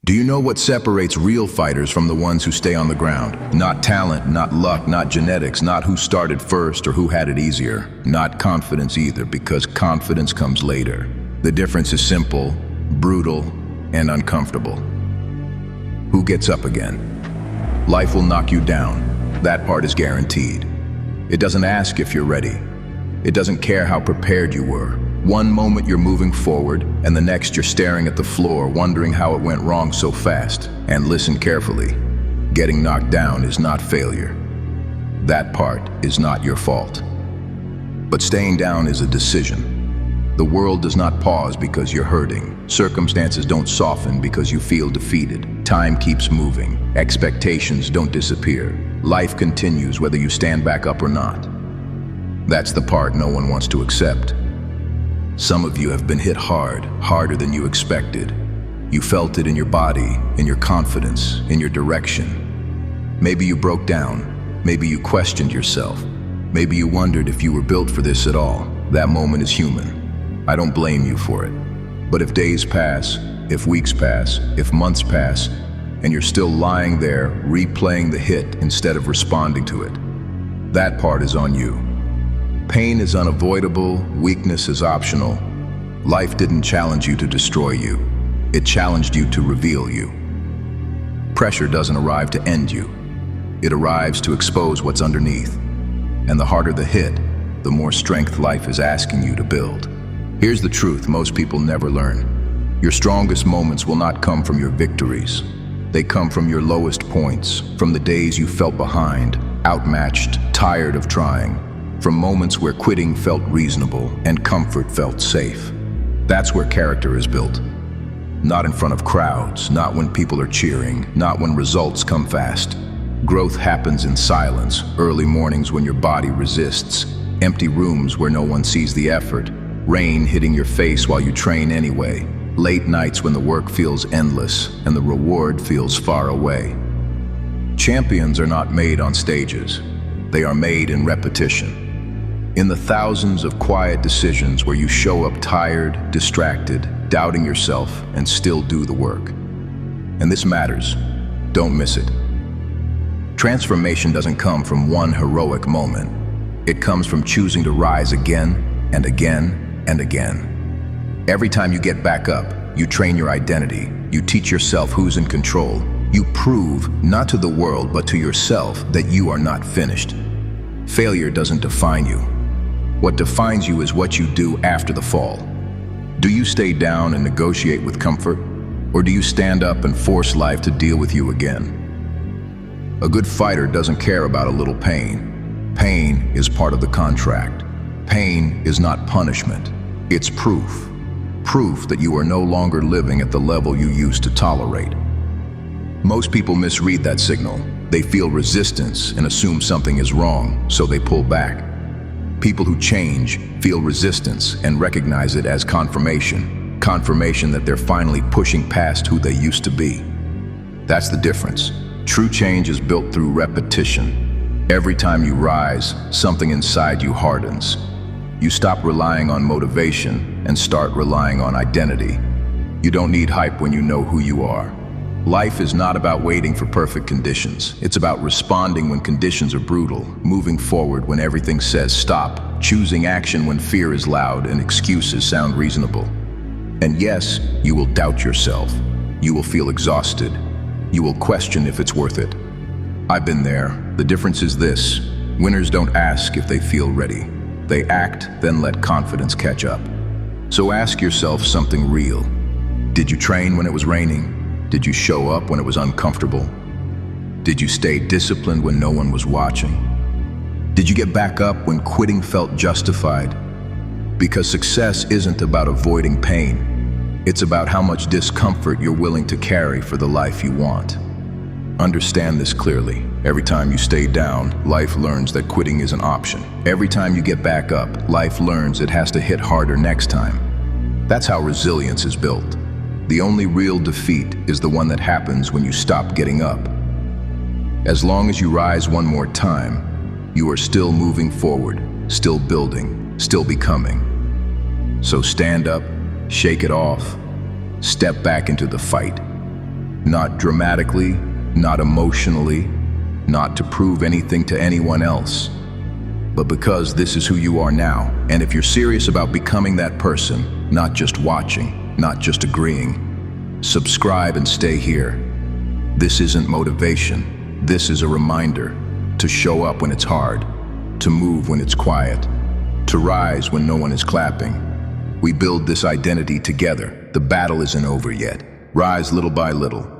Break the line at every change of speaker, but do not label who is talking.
Do you know what separates real fighters from the ones who stay on the ground? Not talent, not luck, not genetics, not who started first or who had it easier. Not confidence either, because confidence comes later. The difference is simple, brutal, and uncomfortable. Who gets up again? Life will knock you down. That part is guaranteed. It doesn't ask if you're ready. It doesn't care how prepared you were. One moment you're moving forward, and the next you're staring at the floor, wondering how it went wrong so fast. And listen carefully. Getting knocked down is not failure. That part is not your fault. But staying down is a decision. The world does not pause because you're hurting. Circumstances don't soften because you feel defeated. Time keeps moving. Expectations don't disappear. Life continues whether you stand back up or not. That's the part no one wants to accept. Some of you have been hit hard, harder than you expected. You felt it in your body, in your confidence, in your direction. Maybe you broke down. Maybe you questioned yourself. Maybe you wondered if you were built for this at all. That moment is human. I don't blame you for it. But if days pass, if weeks pass, if months pass, and you're still lying there, replaying the hit instead of responding to it, that part is on you. Pain is unavoidable, weakness is optional. Life didn't challenge you to destroy you. It challenged you to reveal you. Pressure doesn't arrive to end you. It arrives to expose what's underneath. And the harder the hit, the more strength life is asking you to build. Here's the truth most people never learn. Your strongest moments will not come from your victories. They come from your lowest points, from the days you felt behind, outmatched, tired of trying. From moments where quitting felt reasonable and comfort felt safe. That's where character is built. Not in front of crowds, not when people are cheering, not when results come fast. Growth happens in silence, early mornings when your body resists, empty rooms where no one sees the effort, rain hitting your face while you train anyway, late nights when the work feels endless and the reward feels far away. Champions are not made on stages. They are made in repetition. In the thousands of quiet decisions where you show up tired, distracted, doubting yourself, and still do the work. And this matters. Don't miss it. Transformation doesn't come from one heroic moment. It comes from choosing to rise again and again and again. Every time you get back up, you train your identity. You teach yourself who's in control. You prove, not to the world, but to yourself, that you are not finished. Failure doesn't define you. What defines you is what you do after the fall. Do you stay down and negotiate with comfort? Or do you stand up and force life to deal with you again? A good fighter doesn't care about a little pain. Pain is part of the contract. Pain is not punishment. It's proof. Proof that you are no longer living at the level you used to tolerate. Most people misread that signal. They feel resistance and assume something is wrong, so they pull back. People who change feel resistance and recognize it as confirmation. Confirmation that they're finally pushing past who they used to be. That's the difference. True change is built through repetition. Every time you rise, something inside you hardens. You stop relying on motivation and start relying on identity. You don't need hype when you know who you are. Life is not about waiting for perfect conditions. It's about responding when conditions are brutal, moving forward when everything says stop, choosing action when fear is loud and excuses sound reasonable. And yes, you will doubt yourself. You will feel exhausted. You will question if it's worth it. I've been there. The difference is this: winners don't ask if they feel ready. They act, then let confidence catch up. So ask yourself something real. Did you train when it was raining? Did you show up when it was uncomfortable? Did you stay disciplined when no one was watching? Did you get back up when quitting felt justified? Because success isn't about avoiding pain. It's about how much discomfort you're willing to carry for the life you want. Understand this clearly. Every time you stay down, life learns that quitting is an option. Every time you get back up, life learns it has to hit harder next time. That's how resilience is built. The only real defeat is the one that happens when you stop getting up. As long as you rise one more time, you are still moving forward, still building, still becoming. So stand up, shake it off, step back into the fight. Not dramatically, not emotionally, not to prove anything to anyone else, but because this is who you are now. And if you're serious about becoming that person, not just watching, not just agreeing, subscribe and stay here. This isn't motivation. This is a reminder to show up when it's hard, to move when it's quiet, to rise when no one is clapping. We build this identity together. The battle isn't over yet. Rise little by little.